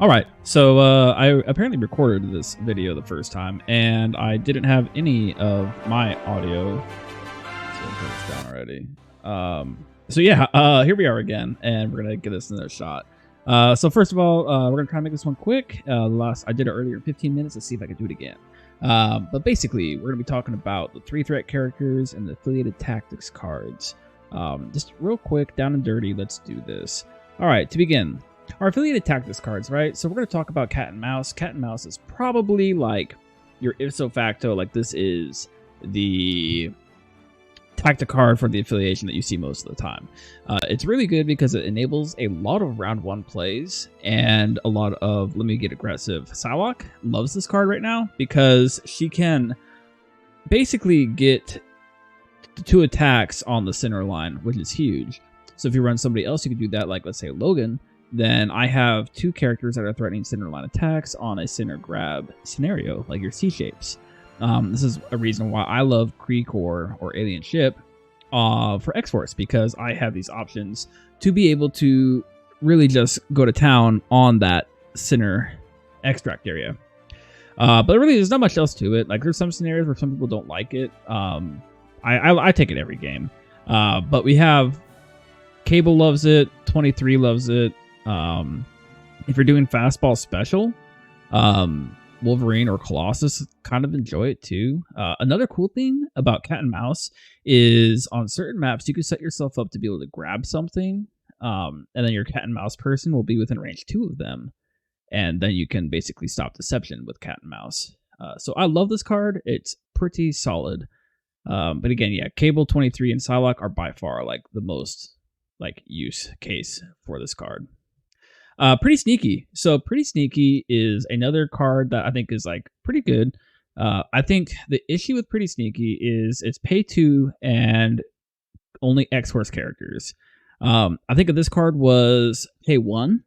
All right, so I apparently recorded this video the first time, and I didn't have any of my audio. So I'll put this down already. So yeah, here we are again, and we're gonna give this another shot. So first of all, we're gonna try to make this one quick. Last I did it earlier, 15 minutes. Let's see if I can do it again. But basically, we're gonna be talking about the 3-threat characters and the affiliated tactics cards. Just real quick, down and dirty. Let's do this. All right, to begin. Our affiliated tactics cards, right? So we're going to talk about Cat and Mouse. Cat and Mouse is probably like your ipso facto, like this is the tactic card for the affiliation that you see most of the time. It's really good because it enables a lot of round one plays and a lot of let me get aggressive. Psylocke loves this card right now because she can basically get 2 attacks on the center line, which is huge. So if you run somebody else, you can do that, like let's say Logan. Then I have 2 characters that are threatening center line attacks on a center grab scenario, like your C-shapes. This is a reason why I love Kree Core or Alien Ship for X-Force, because I have these options to be able to really just go to town on that center extract area. But really, there's not much else to it. Like, there's some scenarios where some people don't like it. I take it every game. But we have Cable loves it, 23 loves it. If you're doing fastball special, Wolverine or Colossus kind of enjoy it too. Another cool thing about Cat and Mouse is on certain maps, you can set yourself up to be able to grab something. And then your Cat and Mouse person will be within range 2 of them. And then you can basically stop deception with Cat and Mouse. So I love this card. It's pretty solid. But again, yeah, Cable, 23, and Psylocke are by far like the most like use case for this card. Pretty Sneaky. So Pretty Sneaky is another card that I think is like pretty good. I think the issue with Pretty Sneaky is it's pay 2 and only X-Force characters. I think if this card was pay 1,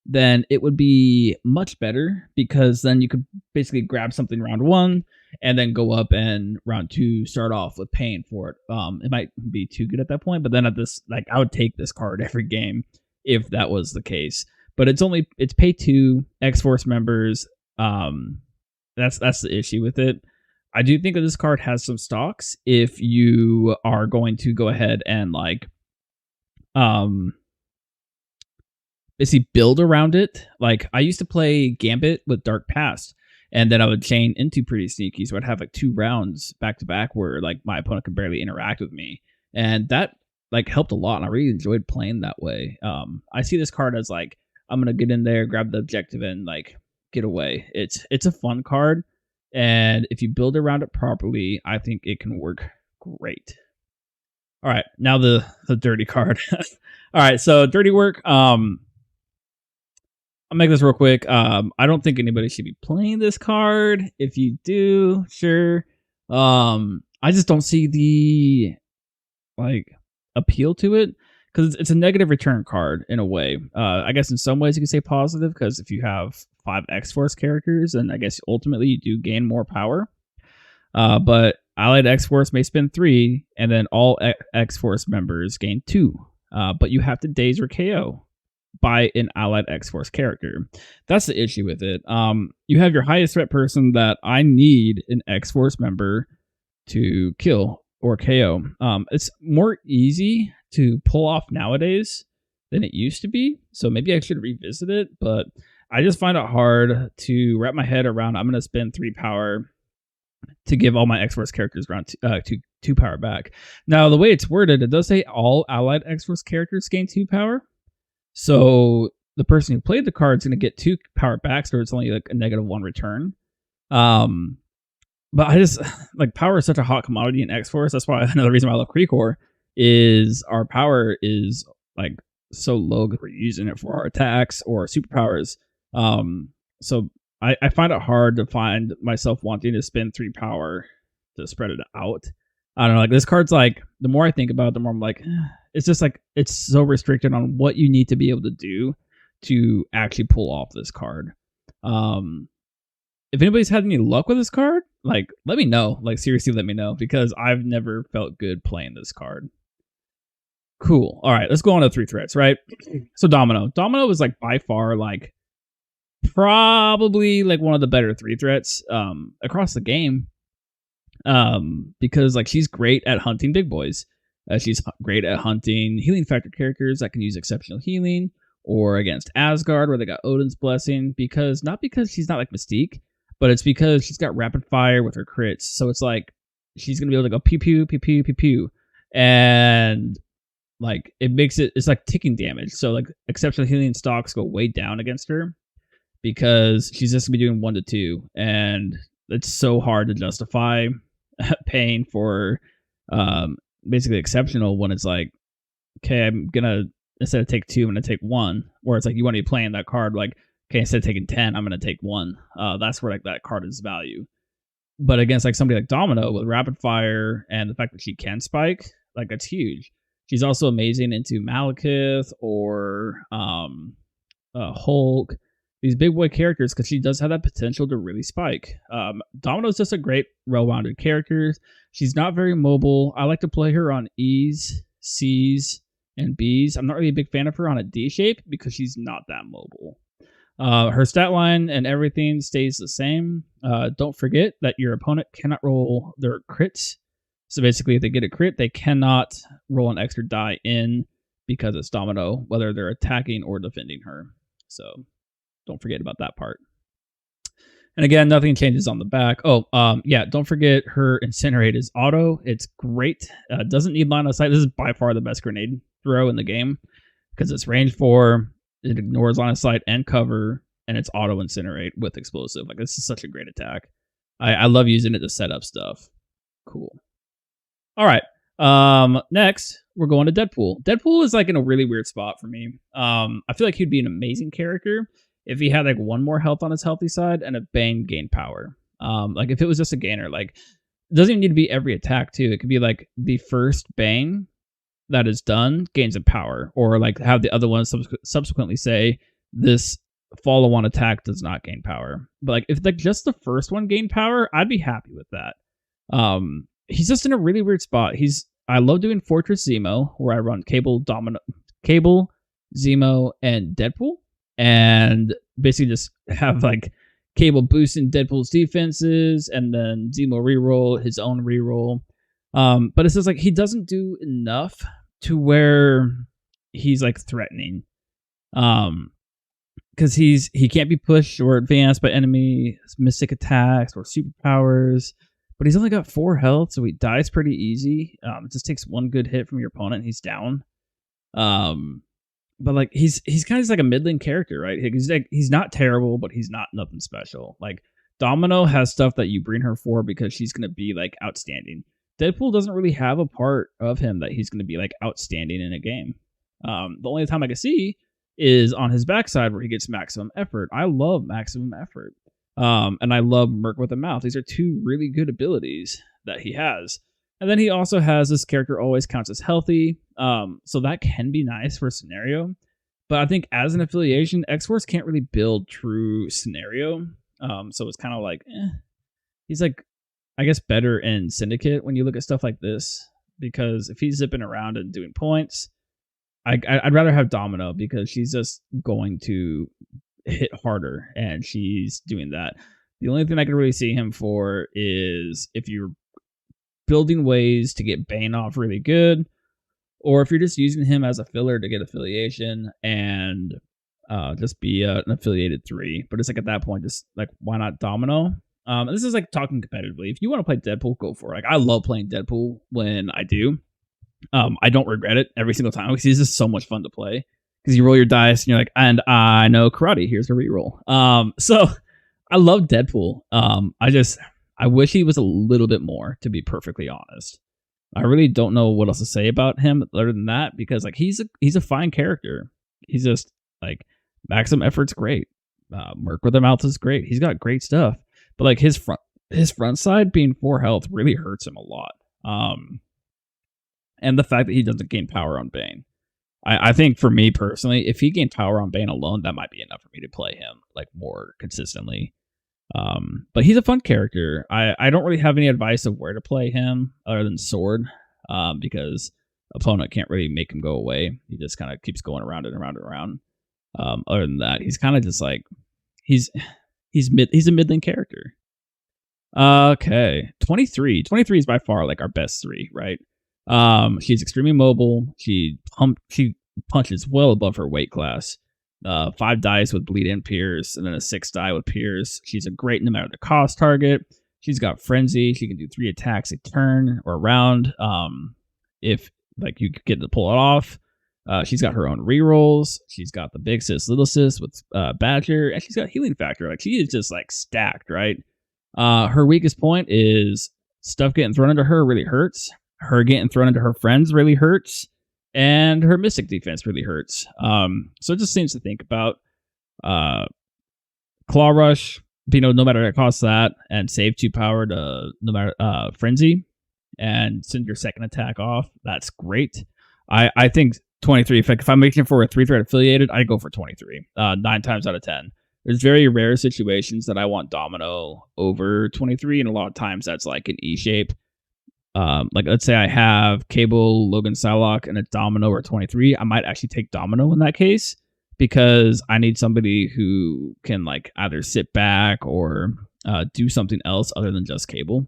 then it would be much better because then you could basically grab something round 1 and then go up and round 2 start off with paying for it. It might be too good at that point, but then at this, like I would take this card every game if that was the case. But it's pay 2 X-Force members. That's the issue with it. I do think that this card has some stocks if you are going to go ahead and like basically build around it. Like I used to play Gambit with Dark Past, and then I would chain into Pretty Sneaky, so I'd have like 2 rounds back to back where like my opponent could barely interact with me, and that like helped a lot, and I really enjoyed playing that way. I see this card as like I'm gonna get in there, grab the objective, and like get away. It's a fun card, and if you build around it properly, I think it can work great. All right, now the dirty card. All right, so dirty work. I'll make this real quick. I don't think anybody should be playing this card. If you do, sure. I just don't see the like appeal to it because it's a negative return card in a way. I guess in some ways you could say positive because if you have 5 X-Force characters, then I guess ultimately you do gain more power. But allied X-Force may spend 3, and then all X-Force members gain 2. But you have to daze or KO by an allied X-Force character. That's the issue with it. You have your highest threat person that I need an X-Force member to kill or KO. It's more easy to pull off nowadays than it used to be. So maybe I should revisit it, but I just find it hard to wrap my head around. I'm going to spend 3 power to give all my X-Force characters around 2 power back. Now, the way it's worded, it does say all allied X-Force characters gain 2 power. So the person who played the card is going to get 2 power back, so it's only like a -1 return. But I just like power is such a hot commodity in X-Force. That's why another reason why I love Kree Core is our power is like so low because we're using it for our attacks or superpowers. So I find it hard to find myself wanting to spend 3 power to spread it out. I don't know, like this card's like, the more I think about it, the more I'm like, it's just like, it's so restricted on what you need to be able to do to actually pull off this card. If anybody's had any luck with this card, like, let me know. Like, seriously, let me know, because I've never felt good playing this card. Cool. All right, let's go on to 3 threats, right? So Domino. Domino is like by far like probably like one of the better 3 threats across the game. Because like she's great at hunting big boys. She's great at hunting healing factor characters that can use exceptional healing, or against Asgard where they got Odin's blessing. Because not because she's not like Mystique, but it's because she's got rapid fire with her crits. So it's like she's gonna be able to go pew pew pew pew pew pew, and like it makes it's like ticking damage. So like exceptional healing stocks go way down against her because she's just gonna be doing 1 to 2, and it's so hard to justify paying for basically exceptional when it's like, okay, I'm gonna, instead of take 2, I'm gonna take 1. Where it's like you want to be playing that card like, okay, instead of taking 10, I'm gonna take 1. That's where like that card is value. But against like somebody like Domino with rapid fire and the fact that she can spike, like that's huge. She's also amazing into Malekith or Hulk, these big boy characters, because she does have that potential to really spike. Domino's just a great, well-rounded character. She's not very mobile. I like to play her on E's, C's, and B's. I'm not really a big fan of her on a D shape because she's not that mobile. Her stat line and everything stays the same. Don't forget that your opponent cannot roll their crits. So basically, if they get a crit, they cannot roll an extra die in because it's Domino, whether they're attacking or defending her. So don't forget about that part. And again, nothing changes on the back. Oh, yeah, don't forget her Incinerate is auto. It's great. Doesn't need line of sight. This is by far the best grenade throw in the game because it's range 4. It ignores line of sight and cover, and it's auto Incinerate with explosive. Like, this is such a great attack. I love using it to set up stuff. Cool. All right. Next, we're going to Deadpool. Deadpool is like in a really weird spot for me. I feel like he'd be an amazing character if he had like 1 more health on his healthy side and a Bane gain power. Like if it was just a gainer, like it doesn't even need to be every attack too. It could be like the first Bane that is done gains a power, or like have the other ones subsequently say this follow-on attack does not gain power. But like if like just the first one gained power, I'd be happy with that. He's just in a really weird spot. I love doing Fortress Zemo, where I run Cable, Zemo, and Deadpool, and basically just have like Cable boosting Deadpool's defenses, and then Zemo reroll his own reroll. But it's just like he doesn't do enough to where he's like threatening. Because he can't be pushed or advanced by enemy mystic attacks or superpowers. But he's only got 4 health, so he dies pretty easy. It just takes 1 good hit from your opponent, and he's down. But like he's kind of just like a middling character, right? He's not terrible, but he's not nothing special. Like Domino has stuff that you bring her for because she's gonna be like outstanding. Deadpool doesn't really have a part of him that he's gonna be like outstanding in a game. The only time I can see is on his backside where he gets maximum effort. I love maximum effort. And I love Merc with a Mouth. These are 2 really good abilities that he has. And then he also has this character always counts as healthy. So that can be nice for a scenario. But I think as an affiliation, X-Force can't really build true scenario. So it's kind of like, he's like, I guess, better in Syndicate when you look at stuff like this. Because if he's zipping around and doing points, I'd rather have Domino because she's just going to hit harder, and she's doing that. The only thing I can really see him for is if you're building ways to get Bane off really good, or if you're just using him as a filler to get affiliation and just be an affiliated 3. But it's like at that point, just like, why not Domino? This is like talking competitively. If you want to play Deadpool, go for it. Like I love playing Deadpool when I do. I don't regret it every single time because he's just so much fun to play. Because you roll your dice and you're like, and I know karate. Here's a reroll. So I love Deadpool. I wish he was a little bit more, to be perfectly honest. I really don't know what else to say about him other than that, because like he's a fine character. He's just like maximum effort's great. Merc with a Mouth is great. He's got great stuff, but like his front side being 4 health really hurts him a lot. And the fact that he doesn't gain power on Bane. I think for me personally, if he gained power on Bane alone, that might be enough for me to play him like more consistently. But he's a fun character. I don't really have any advice of where to play him other than Sword, because opponent can't really make him go away. He just kind of keeps going around and around and around. Other than that, he's kind of just like He's he's a middling character. Okay, 23. 23 is by far like our best three, right? She's extremely mobile. She punches well above her weight class. 5 dice with bleed and pierce, and then a 6 die with pierce. She's a great no matter the cost target. She's got frenzy. She can do 3 attacks a turn or a round. If like you get to pull it off. She's got her own rerolls. She's got the big sis, little sis with Badger, and she's got healing factor. Like she is just like stacked, right? Her weakest point is stuff getting thrown into her really hurts. Her getting thrown into her friends really hurts, and her mystic defense really hurts. So it just seems to think about claw rush. No matter what costs that, and save 2 power to no matter frenzy, and send your second attack off. That's great. I think 23. If I'm making it for a 3-threat affiliated, I go for 23. 9 times out of 10. There's very rare situations that I want Domino over 23, and a lot of times that's like an E shape. Like let's say I have Cable, Logan, Psylocke, and a Domino or 23. I might actually take Domino in that case because I need somebody who can like either sit back or do something else other than just Cable.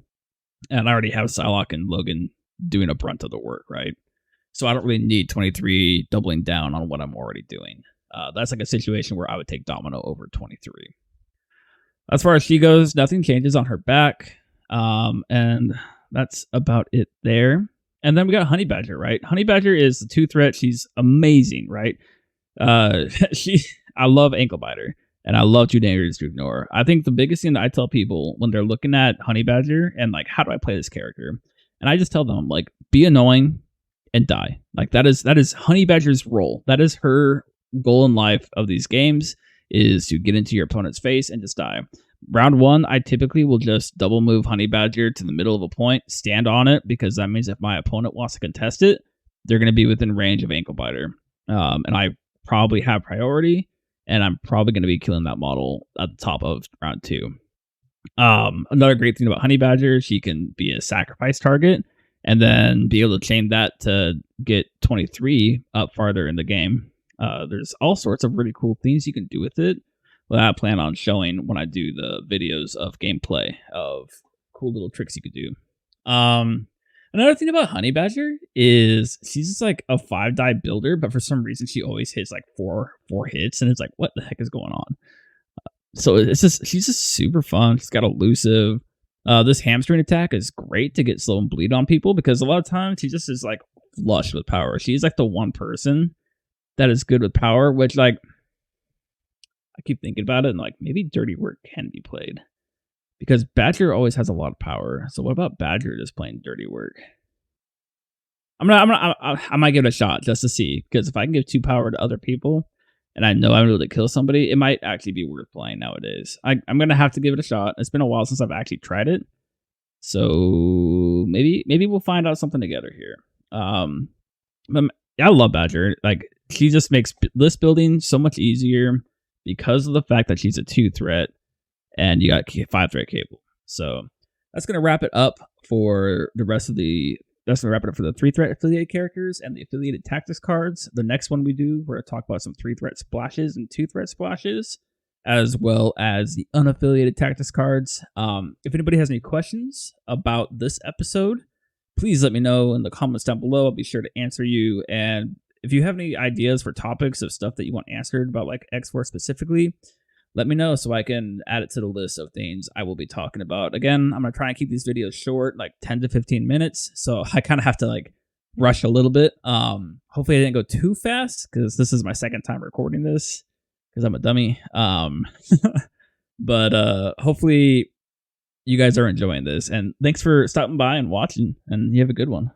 And I already have Psylocke and Logan doing a brunt of the work, right? So I don't really need 23 doubling down on what I'm already doing. That's like a situation where I would take Domino over 23. As far as she goes, nothing changes on her back. And that's about it there. And then we got Honey Badger, right? Honey Badger is the 2-threat. She's amazing, right? I love Ankle Biter. And I love Too Dangerous to Ignore. I think the biggest thing that I tell people when they're looking at Honey Badger and like, how do I play this character? And I just tell them, like, be annoying and die. Like that is Honey Badger's role. That is her goal in life of these games, is to get into your opponent's face and just die. Round 1, I typically will just double move Honey Badger to the middle of a point, stand on it, because that means if my opponent wants to contest it, they're going to be within range of Ankle Biter. And I probably have priority, and I'm probably going to be killing that model at the top of round 2. Another great thing about Honey Badger, she can be a sacrifice target and then be able to chain that to get 23 up farther in the game. There's all sorts of really cool things you can do with it that I plan on showing when I do the videos of gameplay of cool little tricks you could do. Another thing about Honey Badger is she's just like a 5-die builder, but for some reason she always hits like four hits, and it's like, what the heck is going on? So she's just super fun. She's got elusive. This hamstring attack is great to get slow and bleed on people, because a lot of times she just is like flush with power. She's like the one person that is good with power, which like I keep thinking about it and like maybe Dirty Work can be played, because Badger always has a lot of power. So what about Badger just playing Dirty Work? I might give it a shot just to see, because if I can give 2 power to other people and I know I'm able to kill somebody, it might actually be worth playing nowadays. I'm gonna have to give it a shot. It's been a while since I've actually tried it, so maybe we'll find out something together here. But I love Badger. Like she just makes list building so much easier because of the fact that she's a 2-threat and you got 5-threat Cable. So that's gonna wrap it up for the rest of the. That's going to wrap it up for the 3-threat affiliate characters and the affiliated tactics cards. The next one we do, we're going to talk about some 3-threat splashes and 2-threat splashes, as well as the unaffiliated tactics cards. If anybody has any questions about this episode, please let me know in the comments down below. I'll be sure to answer you. And if you have any ideas for topics of stuff that you want answered about like X4 specifically, let me know so I can add it to the list of things I will be talking about. Again, I'm going to try and keep these videos short, like 10 to 15 minutes. So I kind of have to like rush a little bit. Hopefully I didn't go too fast, because this is my second time recording this because I'm a dummy. But hopefully you guys are enjoying this. And thanks for stopping by and watching, and you have a good one.